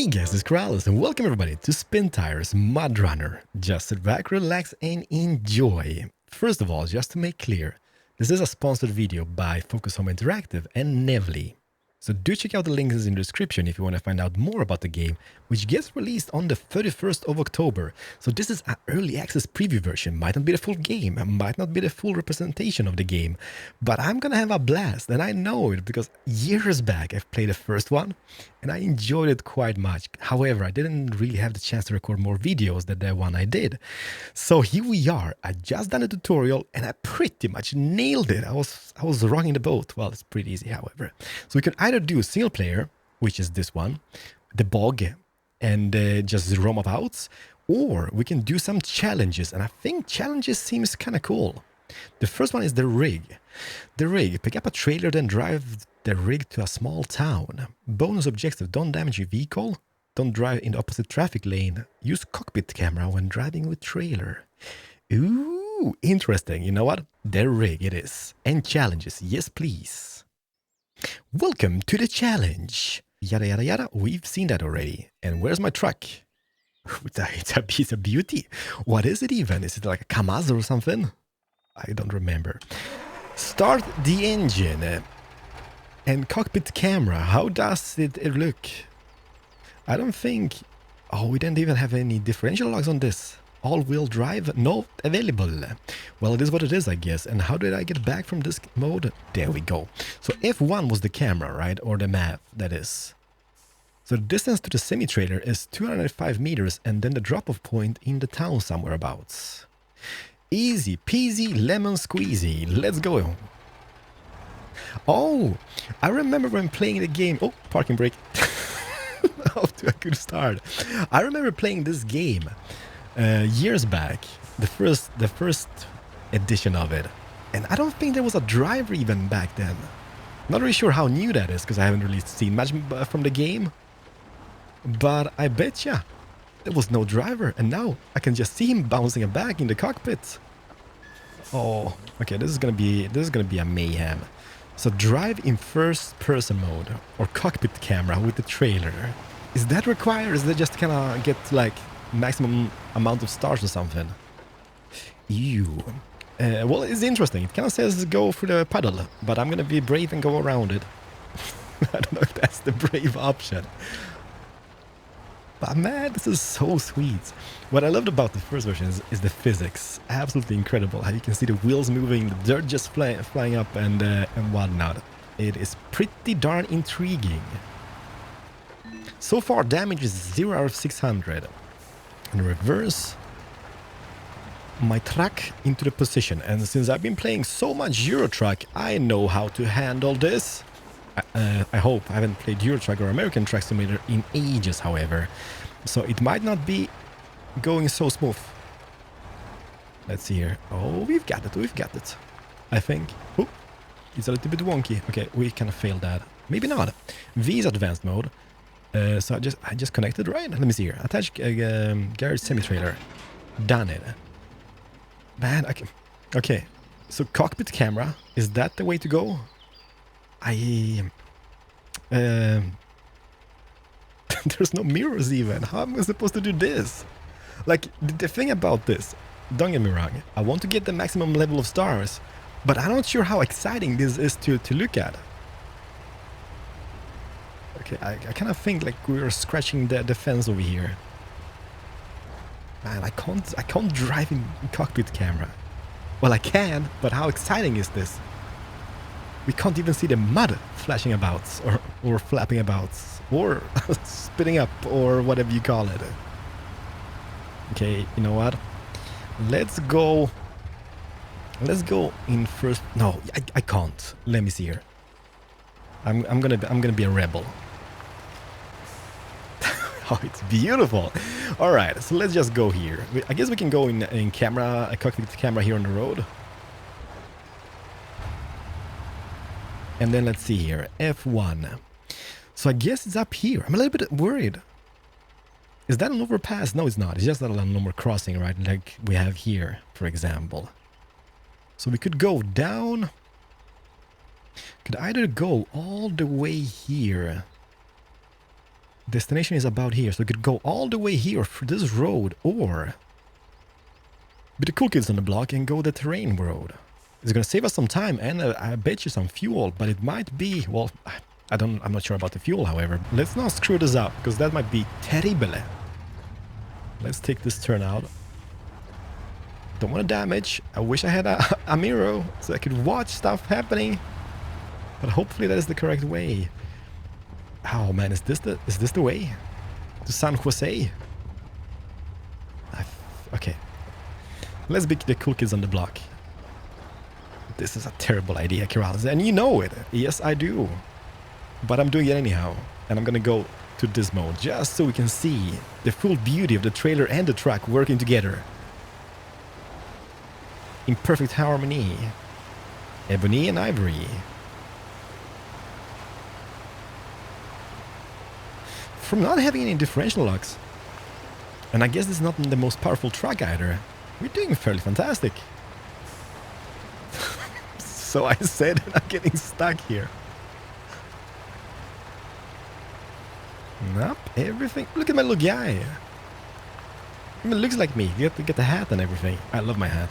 Hey guys, it's Kralis and welcome everybody to Spintires MudRunner. Just sit back, relax and enjoy. First of all, just to make clear, this is a sponsored video by Focus Home Interactive and Nevly. So do check out the links in the description if you want to find out more about the game, which gets released on the 31st of October. So this is an early access preview version, might not be the full game, might not be the full representation of the game, but I'm gonna have a blast, and I know it because years back I've played the first one, and I enjoyed it quite much. However, I didn't really have the chance to record more videos than the one I did. So here we are, I just done a tutorial, and I pretty much nailed it. I was rocking the boat. Well, it's pretty easy, however. So we can either do single player, which is this one, the bog, and just roam about, or we can do some challenges, and I think challenges seems kind of cool. The first one is the rig. The rig, pick up a trailer, then drive the rig to a small town. Bonus objective, don't damage your vehicle, don't drive in the opposite traffic lane, use cockpit camera when driving with trailer. Ooh, interesting. You know what? The rig it is. And challenges, yes please. Welcome to the challenge. Yada yada yada, we've seen that already. And where's my truck? It's a piece of beauty. What is it even? Is it like a Kamaz or something? I don't remember. Start the engine. And cockpit camera, how does it look? I don't think... Oh, we didn't even have any differential locks on this. All-wheel drive, not available. Well, it is what it is, I guess. And how did I get back from this mode? There we go. So F1 was the camera, right? Or the map, that is. So the distance to the semi-trailer is 205 meters, and then the drop-off point in the town somewhere abouts. Easy peasy lemon squeezy. Let's go. Oh, I remember when playing the game. Oh, parking brake. Off to a good start. I remember playing this game years back, the first edition of it, and I don't think there was a driver even back then. Not really sure how new that is because I haven't really seen much from the game. But I bet ya there was no driver, and now I can just see him bouncing back in the cockpit. Oh, okay, this is gonna be a mayhem. So drive in first person mode or cockpit camera with the trailer. Is that required? Is that just kinda get like maximum amount of stars or something? Ew. Well, it's interesting. It kinda says go for the puddle, but I'm gonna be brave and go around it. I don't know if that's the brave option. But man, this is so sweet. What I loved about the first version is the physics. Absolutely incredible. How you can see the wheels moving, the dirt just flying up and whatnot. It is pretty darn intriguing. So far, damage is 0 out of 600. In reverse, my truck into the position. And since I've been playing so much Euro Truck, I know how to handle this. I hope. I haven't played Euro Truck or American Truck Simulator in ages, however. So it might not be going so smooth. Let's see here. Oh, we've got it. I think. Oh, it's a little bit wonky. Okay, we kind of failed that. Maybe not. V is advanced mode. So I just connected, right? Let me see here. Attach garage semi-trailer. Done it. Man, okay. So cockpit camera, is that the way to go? There's no mirrors even. How am I supposed to do this? Like, the thing about this, don't get me wrong, I want to get the maximum level of stars, but I'm not sure how exciting this is to look at. Okay, I kind of think like we're scratching the fence over here. Man, I can't drive in cockpit camera. Well, I can, but how exciting is this? We can't even see the mud flashing about, or flapping about, or spitting up, or whatever you call it. Okay, you know what? Let's go in first. No, I can't. Let me see here. I'm gonna be a rebel. Oh, it's beautiful. All right, so let's just go here. I guess we can go in camera, a cockpit camera here on the road. And then let's see here, F1. So I guess it's up here. I'm a little bit worried. Is that an overpass? No, it's not. It's just a normal crossing, right? Like we have here, for example. So we could go down. Could either go all the way here Destination is about here, so we could go all the way here for this road, or be the cool kids on the block and go the terrain road. It's gonna save us some time and I bet you some fuel, but it might be, well, I'm not sure about the fuel, however. Let's not screw this up, because that might be terrible. Let's take this turn out. Don't want to damage. I wish I had a mirror so I could watch stuff happening. But hopefully that is the correct way. Oh man, is this the way? To San Jose? Okay. Let's be the cool kids on the block. This is a terrible idea, Kirales, and you know it. Yes, I do. But I'm doing it anyhow. And I'm gonna go to this mode just so we can see the full beauty of the trailer and the truck working together. In perfect harmony. Ebony and ivory. From not having any differential locks. And I guess this is not the most powerful truck either. We're doing fairly fantastic. So I said I'm getting stuck here. Nope, everything. Look at my little guy. I mean, it looks like me. You have to get the hat and everything. I love my hat.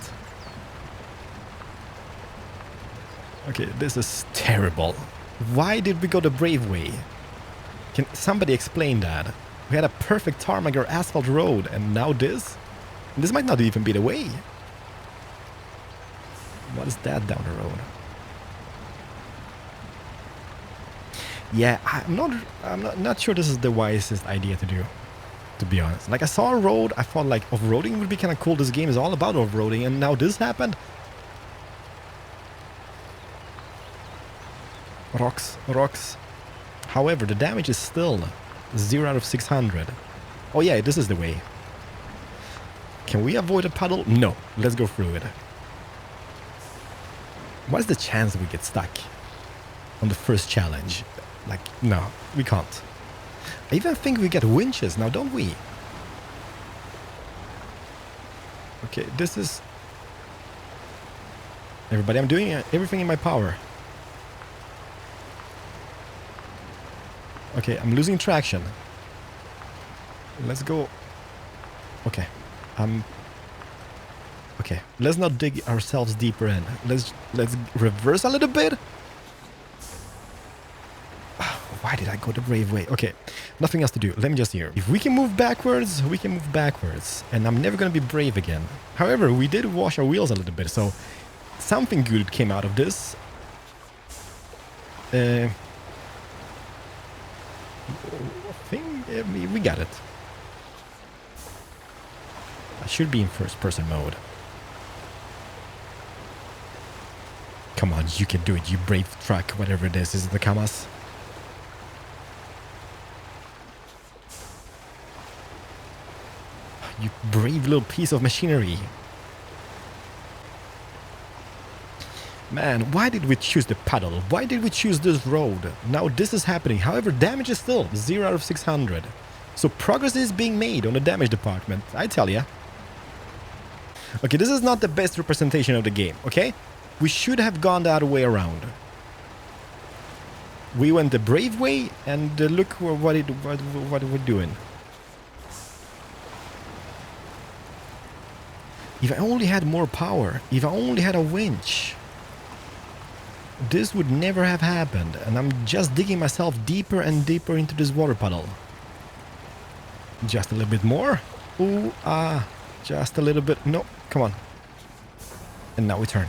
Okay, this is terrible. Why did we go the brave way? Can somebody explain that? We had a perfect tarmac or asphalt road, and now this? This might not even be the way. What is that down the road? Yeah, I'm not sure this is the wisest idea to do, to be honest. Like, I saw a road, I thought like off-roading would be kind of cool. This game is all about off-roading, and now this happened. Rocks, rocks. However, the damage is still 0 out of 600. Oh yeah, this is the way. Can we avoid a puddle? No, let's go through it. What is the chance we get stuck on the first challenge? Like, no, we can't. I even think we get winches now, don't we? Okay, this is... Everybody, I'm doing everything in my power. Okay, I'm losing traction. Let's go. Okay. Okay, let's not dig ourselves deeper in. Let's reverse a little bit. Why did I go the brave way? Okay, nothing else to do. Let me just hear. If we can move backwards, we can move backwards. And I'm never going to be brave again. However, we did wash our wheels a little bit, so something good came out of this. We got it. I should be in first-person mode. Come on, you can do it, you brave truck, whatever it is the Kamas? You brave little piece of machinery. Man, why did we choose the puddle? Why did we choose this road? Now this is happening. However, damage is still 0 out of 600. So progress is being made on the damage department, I tell ya. Okay, this is not the best representation of the game, okay? We should have gone the other way around. We went the brave way, and look what we're doing. If I only had more power, if I only had a winch, this would never have happened, and I'm just digging myself deeper and deeper into this water puddle. Just a little bit more. Ooh, just a little bit. No, come on. And now we turn.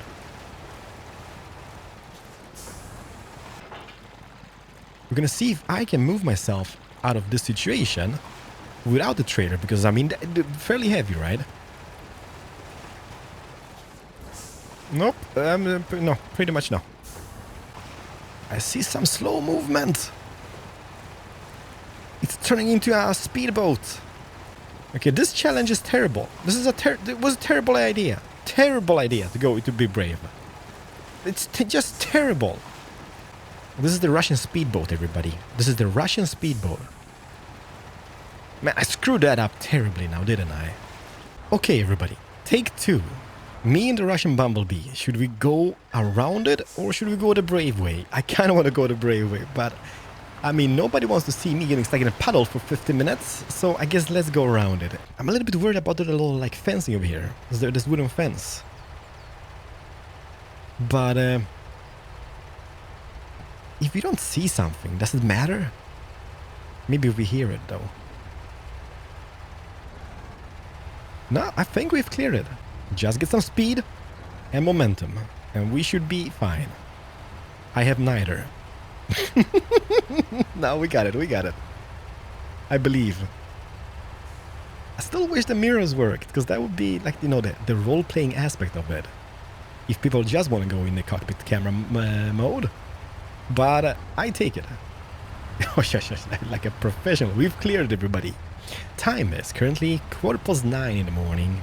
We're gonna see if I can move myself out of this situation without the trailer, because I mean, fairly heavy, right? Nope. No, pretty much no. I see some slow movement. It's turning into a speedboat. Okay, this challenge is terrible. This is it was a terrible idea. Terrible idea to be brave. It's just terrible. This is the Russian speedboat, everybody. This is the Russian speedboat. Man, I screwed that up terribly now, didn't I? Okay, everybody. Take 2. Me and the Russian Bumblebee. Should we go around it or should we go the brave way? I kind of want to go the brave way, but I mean, nobody wants to see me getting stuck in a puddle for 50 minutes, so I guess let's go around it. I'm a little bit worried about the little, like, fencing over here. Is there this wooden fence? But, if we don't see something, does it matter? Maybe we hear it, though. No, I think we've cleared it. Just get some speed and momentum, and we should be fine. I have neither. No, we got it, we got it. I believe. I still wish the mirrors worked, because that would be, like, you know, the role-playing aspect of it. If people just want to go in the cockpit camera mode. But I take it. Oh, like a professional. We've cleared everybody. Time is currently 9:15 in the morning.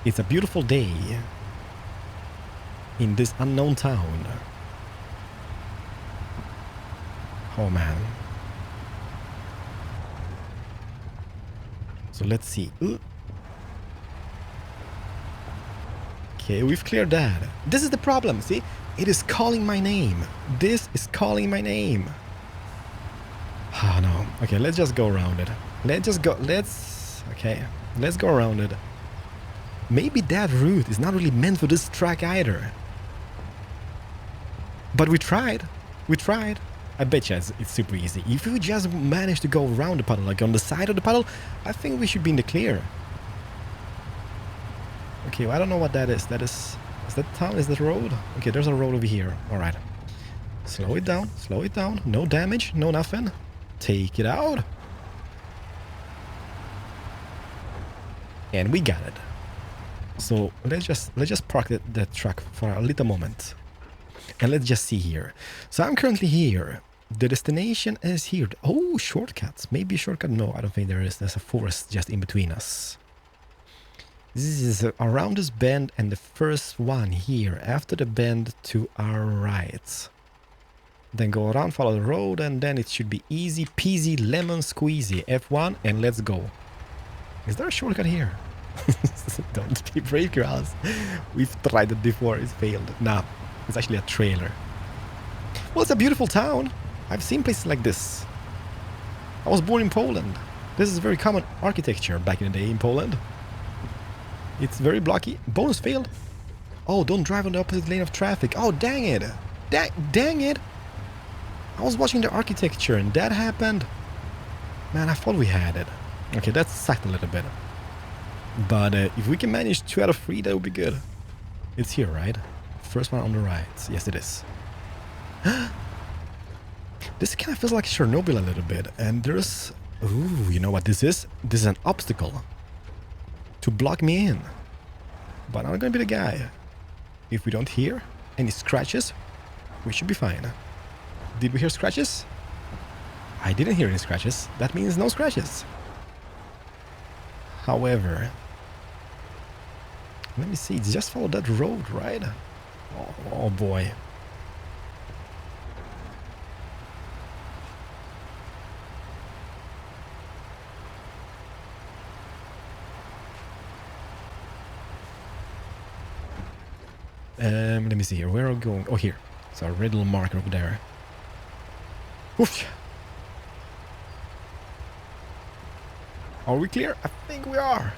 It's a beautiful day in this unknown town. Oh man. So let's see. Ooh. Okay, we've cleared that. This is the problem, see? It is calling my name. This is calling my name. Oh no. Okay, let's just go around it. Let's go around it. Maybe that route is not really meant for this track either. But we tried. We tried. I bet you it's super easy. If we just manage to go around the puddle, like on the side of the puddle, I think we should be in the clear. Okay, well, I don't know what that is. Is that town? Is that road? Okay, there's a road over here. Alright. Slow it down. Slow it down. No damage. No nothing. Take it out. And we got it. So let's just park that truck for a little moment. And let's just see here. So I'm currently here. The destination is here. Oh, shortcuts. Maybe a shortcut. No, I don't think there is. There's a forest just in between us. This is around this bend and the first one here. After the bend to our right. Then go around, follow the road, and then it should be easy peasy lemon squeezy. F1 and let's go. Is there a shortcut here? Don't be brave, girls. We've tried it before. It's failed. Nah. It's actually a trailer. Well, it's a beautiful town. I've seen places like this. I was born in Poland. This is very common architecture back in the day in Poland. It's very blocky. Bonus failed. Oh, don't drive on the opposite lane of traffic. Oh, dang it. Dang it. I was watching the architecture and that happened. Man, I thought we had it. Okay, that sucked a little bit. But if we can manage 2 out of 3, that would be good. It's here, right? First one on the right. Yes, it is. This kind of feels like Chernobyl a little bit. And there's... Ooh, you know what this is? This is an obstacle. To block me in. But I'm gonna be the guy. If we don't hear any scratches, we should be fine. Did we hear scratches? I didn't hear any scratches. That means no scratches. However... Let me see. Just follow that road, right? Oh boy. Let me see here. Where are we going? Oh, here. It's a red little marker over there. Oof. Are we clear? I think we are.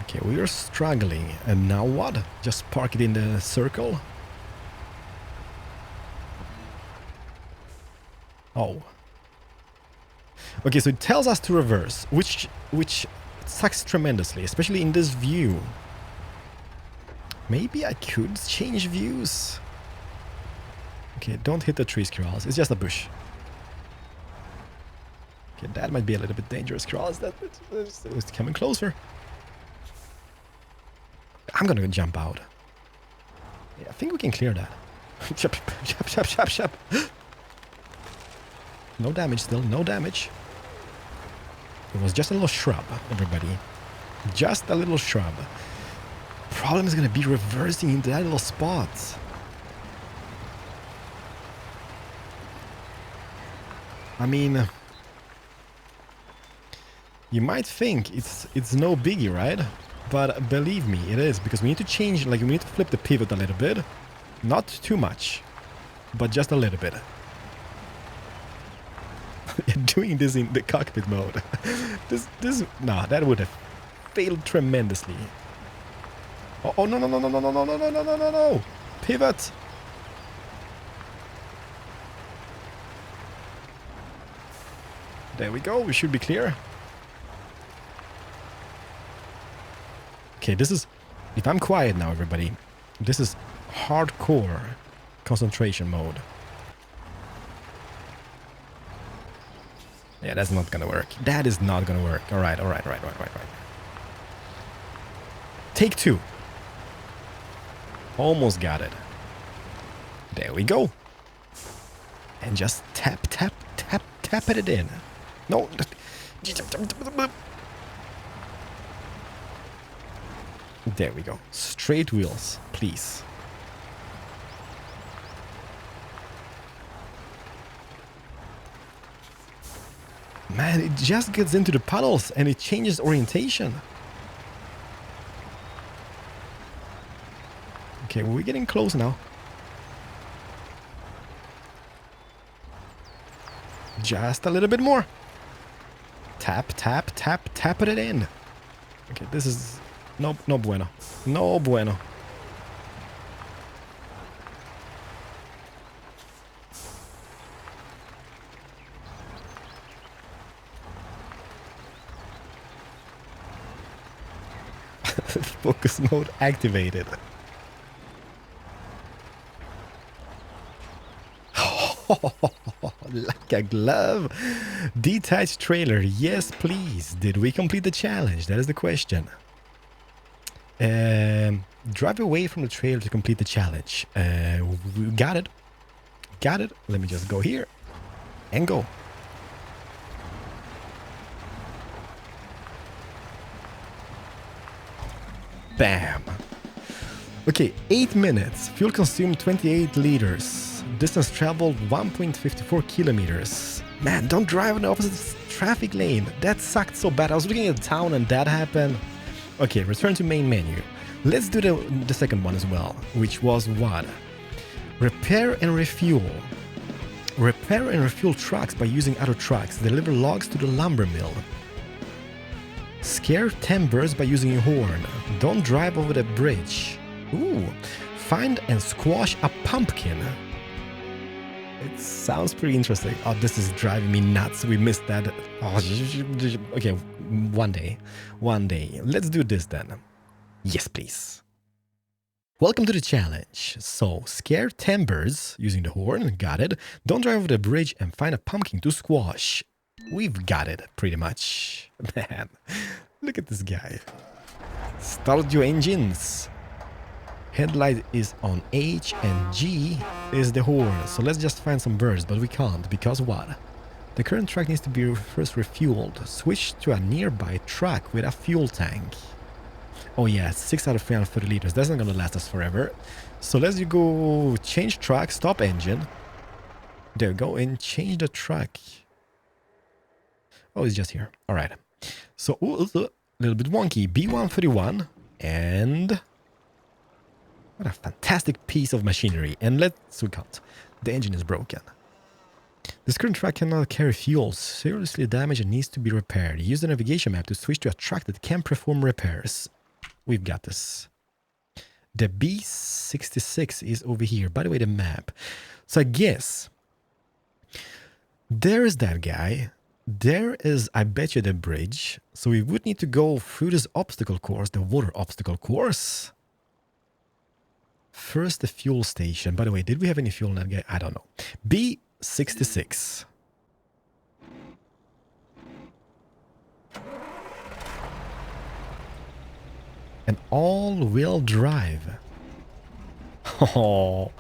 Okay, we are struggling. And now what? Just park it in the circle? Oh. Okay, so it tells us to reverse, which sucks tremendously, especially in this view. Maybe I could change views. Okay, don't hit the trees, Kiralis. It's just a bush. Okay, that might be a little bit dangerous, Kiralis. It's coming closer. I'm gonna jump out. Yeah, I think we can clear that. Chop. No damage still, no damage. It was just a little shrub, everybody. Just a little shrub. Problem is gonna be reversing into that little spot. I mean, you might think it's no biggie, right? But believe me, it is, because we need to change, like we need to flip the pivot a little bit. Not too much, but just a little bit. Doing this in the cockpit mode. Nah, that would have failed tremendously. Oh, no, no, no, no, no, no, no, no, no, no, no, no, no. Pivot. There we go. We should be clear. Okay, this is... If I'm quiet now, everybody, this is hardcore concentration mode. Yeah, that's not gonna work. That is not gonna work. All right, all right, right. Take two. Almost got it. There we go. And just tap it in. No. There we go. Straight wheels, please. Man, it just gets into the puddles and it changes orientation. Okay, we're getting close now. Just a little bit more. Tap it in. Okay, this is no bueno. No bueno. Focus mode activated. Like a glove. Detached trailer. Yes, please. Did we complete the challenge? That is the question. Drive away from the trailer to complete the challenge. We got it. Got it. Let me just go here and go. Bam. Okay, 8 minutes. Fuel consumed 28 liters. Distance traveled 1.54 kilometers. Man, don't drive in the opposite traffic lane. That sucked so bad. I was looking at the town and that happened. Okay, return to main menu. Let's do the second one as well, which was what? Repair and refuel. Repair and refuel trucks by using other trucks. Deliver logs to the lumber mill. Scare 10 birds by using a horn. Don't drive over the bridge. Ooh. Find and squash a pumpkin. It sounds pretty interesting. Oh, this is driving me nuts. We missed that. Oh, okay, one day. Let's do this then. Yes, please. Welcome to the challenge. So, scare 10 birds using the horn. Got it. Don't drive over the bridge and find a pumpkin to squash. We've got it, pretty much. Man, look at this guy. Start your engines. Headlight is on H and G is the horn. So let's just find some birds, but we can't. Because what? The current truck needs to be first refueled. Switch to a nearby truck with a fuel tank. Oh yeah, 6 out of 330 liters. That's not gonna last us forever. So let's go change truck, stop engine. There we go, and change the truck. Oh, it's just here. All right. So, a little bit wonky. B131. And... what a fantastic piece of machinery. And let's recount. The engine is broken. This current truck cannot carry fuel. Seriously damaged and needs to be repaired. Use the navigation map to switch to a truck that can perform repairs. We've got this. The B66 is over here. By the way, the map. So I guess... there is that guy. There is, I bet you, the bridge. So we would need to go through this obstacle course, the water obstacle course. First, the fuel station. By the way, did we have any fuel in that guy? I don't know. B66. An all-wheel drive. Oh,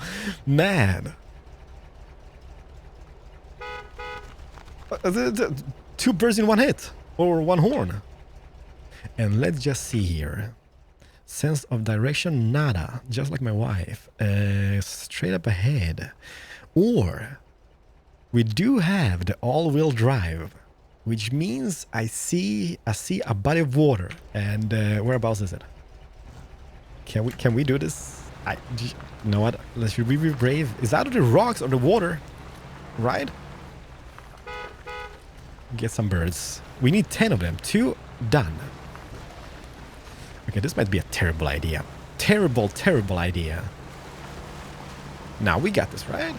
man. Two birds in one hit, or one horn. And let's just see here. Sense of direction, nada, just like my wife. Straight up ahead. Or we do have the all-wheel drive. which means I see a body of water. And whereabouts is it? Can we do this? You know what? Should we be brave? Is that the rocks or the water? Right? Get some birds. We need 10 of them. 2 done. Okay, this might be a terrible idea. Terrible idea. Now we got this, right?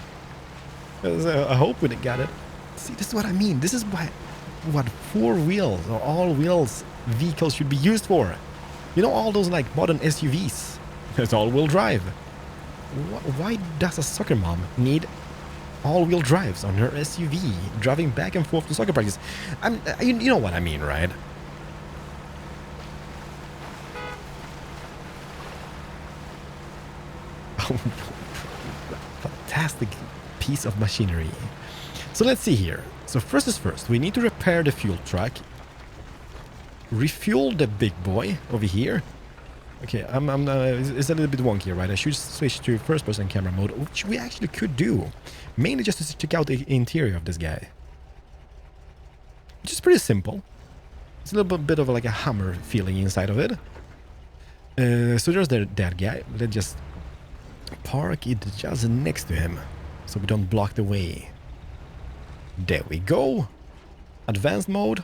I hope we got it. See, this is what I mean. This is what 4 wheels or all wheels vehicles should be used for. You know, all those like modern SUVs. It's all-wheel drive. Why does a soccer mom need all-wheel drives on her SUV, driving back and forth to soccer practice? You know what I mean, right? Fantastic piece of machinery. So let's see here. So first is first, we need to repair the fuel truck, refuel the big boy over here. Okay, it's a little bit wonky, right? I should switch to first-person camera mode, which we actually could do, mainly just to check out the interior of this guy, which is pretty simple. It's a little bit of like a Hummer feeling inside of it. So there's that guy. Let's just park it just next to him, so we don't block the way. There we go. Advanced mode.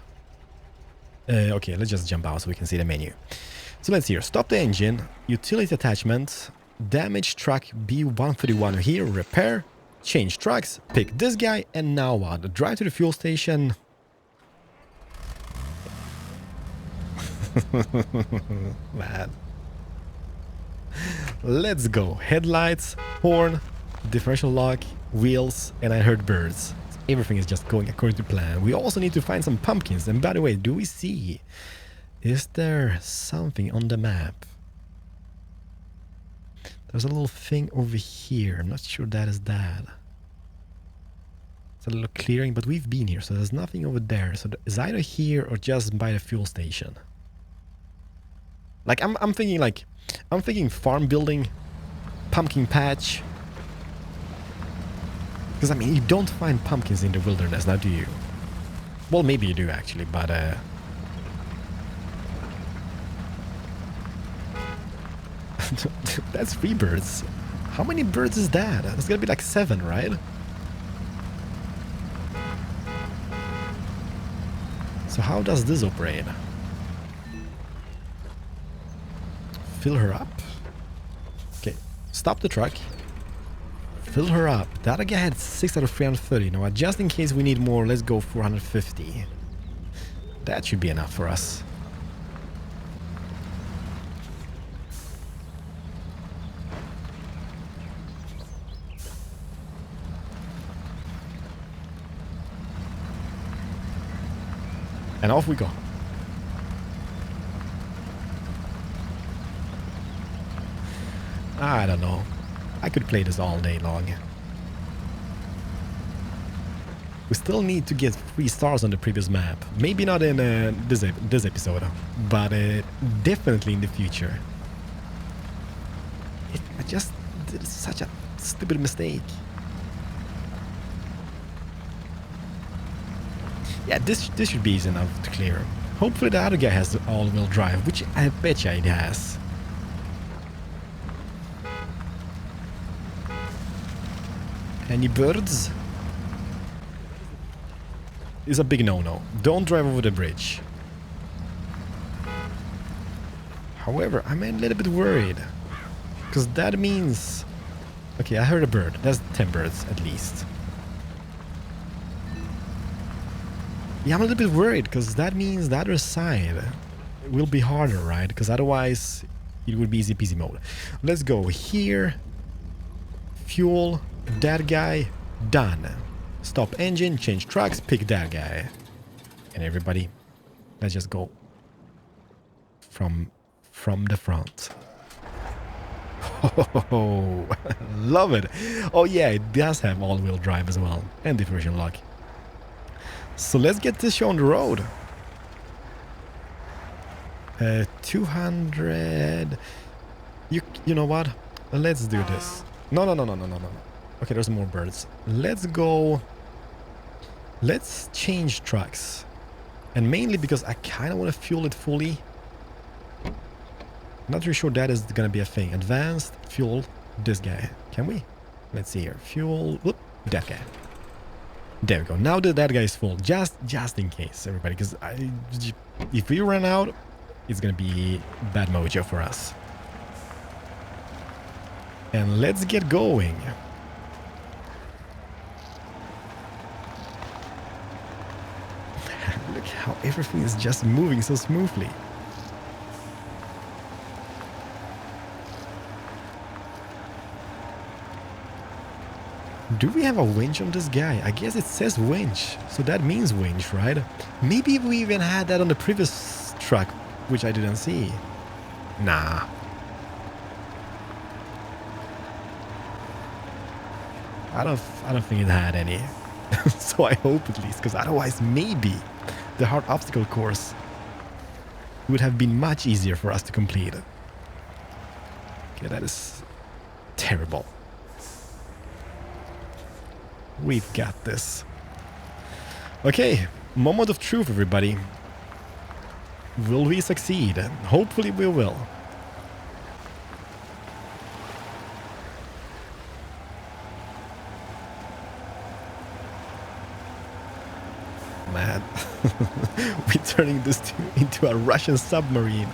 Okay, let's just jump out so we can see the menu. So let's see. Stop the engine. Utility attachment. Damage truck B131 here. Repair. Change trucks. Pick this guy. And now what? Drive to the fuel station. Man. Let's go. Headlights, horn, differential lock, wheels, and I heard birds. Everything is just going according to plan. We also need to find some pumpkins. And by the way, do we see... Is there something on the map? There's a little thing over here. I'm not sure that is that. It's a little clearing, but we've been here, so there's nothing over there. So it's either here or just by the fuel station. Like I'm thinking farm building, pumpkin patch. Because I mean, you don't find pumpkins in the wilderness, now do you? Well, maybe you do actually, but that's 3 birds. How many birds is that? It's gonna be like 7, right? So how does this operate? Fill her up. Okay, stop the truck. Fill her up. The other guy had 6 out of 330. Now, just in case we need more, let's go 450. That should be enough for us. And off we go. I don't know. I could play this all day long. We still need to get 3 stars on the previous map. Maybe not in this episode, but definitely in the future. I just did such a stupid mistake. Yeah, this should be easy enough to clear. Hopefully the other guy has the all-wheel drive, which I bet you it has. Any birds? It's a big no-no. Don't drive over the bridge. However, I'm a little bit worried. Because that means... Okay, I heard a bird. That's 10 birds at least. Yeah, I'm a little bit worried because that means the other side will be harder, right? Because otherwise it would be easy peasy mode. Let's go here. Fuel. That guy. Done. Stop engine. Change trucks. Pick that guy. And everybody, let's just go from the front. Oh, love it. Oh yeah, it does have all-wheel drive as well. And differential lock. So let's get this show on the road. 200. You know what? Let's do this. No. Okay, there's more birds. Let's go. Let's change trucks. And mainly because I kind of want to fuel it fully. Not really sure that is going to be a thing. Advanced, fuel this guy. Can we? Let's see here. Fuel, whoop, that guy. There we go. Now that that guy is full, just in case, everybody, because if we run out, it's going to be bad mojo for us. And let's get going. Look how everything is just moving so smoothly. Do we have a winch on this guy? I guess it says winch, so that means winch, right? Maybe we even had that on the previous truck, which I didn't see. Nah. I don't think it had any. So I hope at least, because otherwise maybe the hard obstacle course would have been much easier for us to complete. Okay, that is terrible. We've got this. Okay, moment of truth, everybody. Will we succeed? Hopefully we will. Man, we're turning this into a Russian submarine.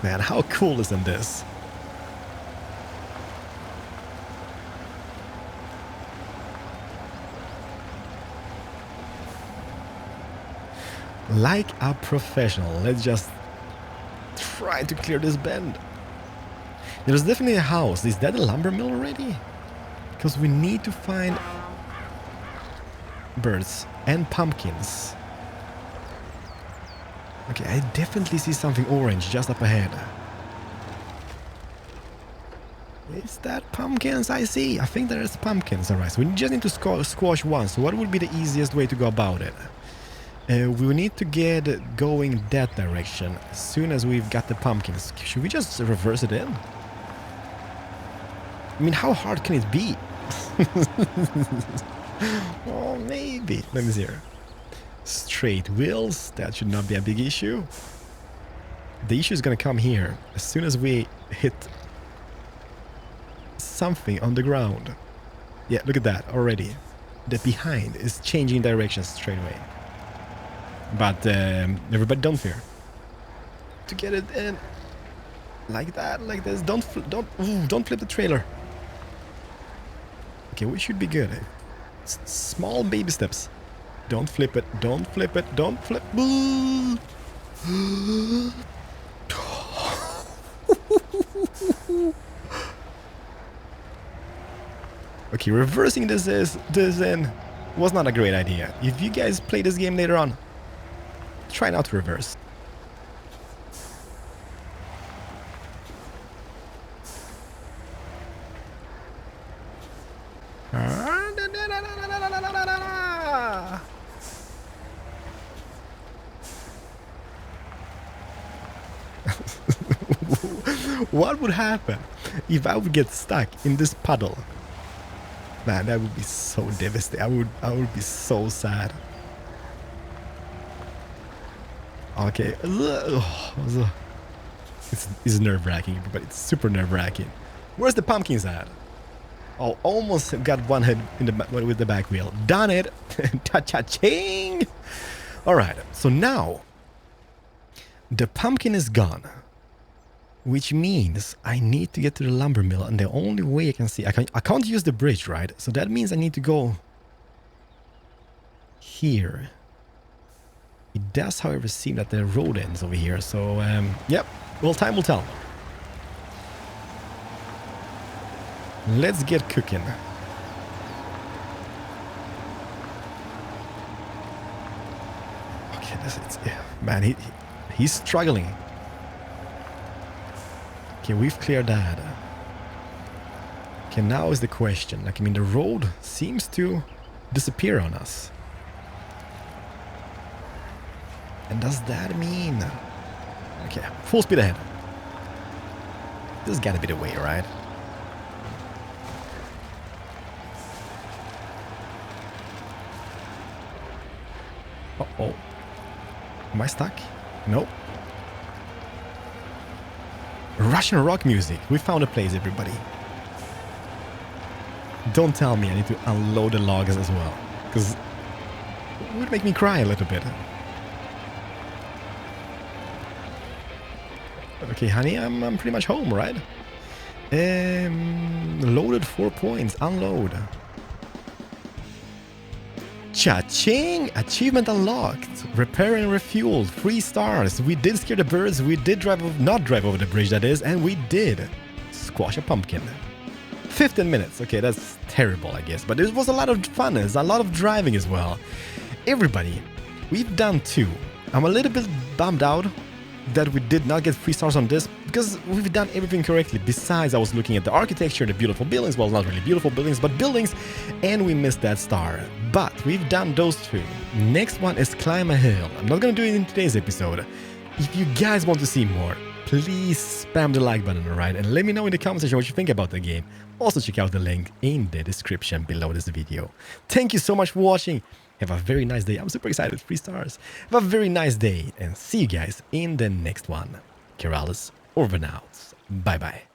Man, how cool isn't this? Like a professional, let's just try to clear this bend. There's definitely a house. Is that a lumber mill already? Because we need to find birds and pumpkins. Okay, I definitely see something orange just up ahead. Is that pumpkins I see? I think there's pumpkins. Alright, so we just need to squash one. So what would be the easiest way to go about it? We need to get going that direction as soon as we've got the pumpkins. Should we just reverse it in? I mean, how hard can it be? Oh, maybe. Let me see here. Straight wheels. That should not be a big issue. The issue is going to come here as soon as we hit something on the ground. Yeah, look at that already. The behind is changing directions straight away. But everybody, don't fear. To get it in like that, like this. Don't flip the trailer. Okay, we should be good. Small baby steps. Don't flip it. Don't flip it. Don't flip. Okay, reversing this in was not a great idea. If you guys play this game later on, try not to reverse. What would happen if I would get stuck in this puddle? Man, that would be so devastating. I would be so sad. Okay. It's nerve-wracking, but it's super nerve-wracking. Where's the pumpkins at? Oh, almost got one hit in the with the back wheel. Done it. Cha-cha-ching. All right. So now the pumpkin is gone, which means I need to get to the lumber mill, and the only way I can see, I can't use the bridge, right? So that means I need to go here. It does, however, seem that the road ends over here. So, yep. Well, time will tell. Let's get cooking. Okay, man, he's struggling. Okay, we've cleared that. Okay, now is the question. Like, I mean, the road seems to disappear on us. And does that mean... Okay, full speed ahead. This has got to be the way, right? Am I stuck? Nope. Russian rock music. We found a place, everybody. Don't tell me I need to unload the logs as well, because it would make me cry a little bit. Okay, honey, I'm pretty much home, right? Loaded 4 points. Unload. Cha-ching! Achievement unlocked. Repair and refuel. 3 stars. We did scare the birds. We did not drive over the bridge, that is. And we did squash a pumpkin. 15 minutes. Okay, that's terrible, I guess. But it was a lot of fun. It's a lot of driving as well. Everybody, we've done 2. I'm a little bit bummed out that we did not get 3 stars on this, because we've done everything correctly. Besides, I was looking at the architecture, the beautiful buildings, well, not really beautiful buildings, but buildings, and we missed that star. But we've done those 2. Next one is climb a hill. I'm not gonna do it in today's episode. If you guys want to see more, please spam the like button, alright? And let me know in the comment section what you think about the game. Also check out the link in the description below this video. Thank you so much for watching. Have a very nice day. I'm super excited. 3 stars. Have a very nice day. And see you guys in the next one. Keralis, over and out. Bye-bye.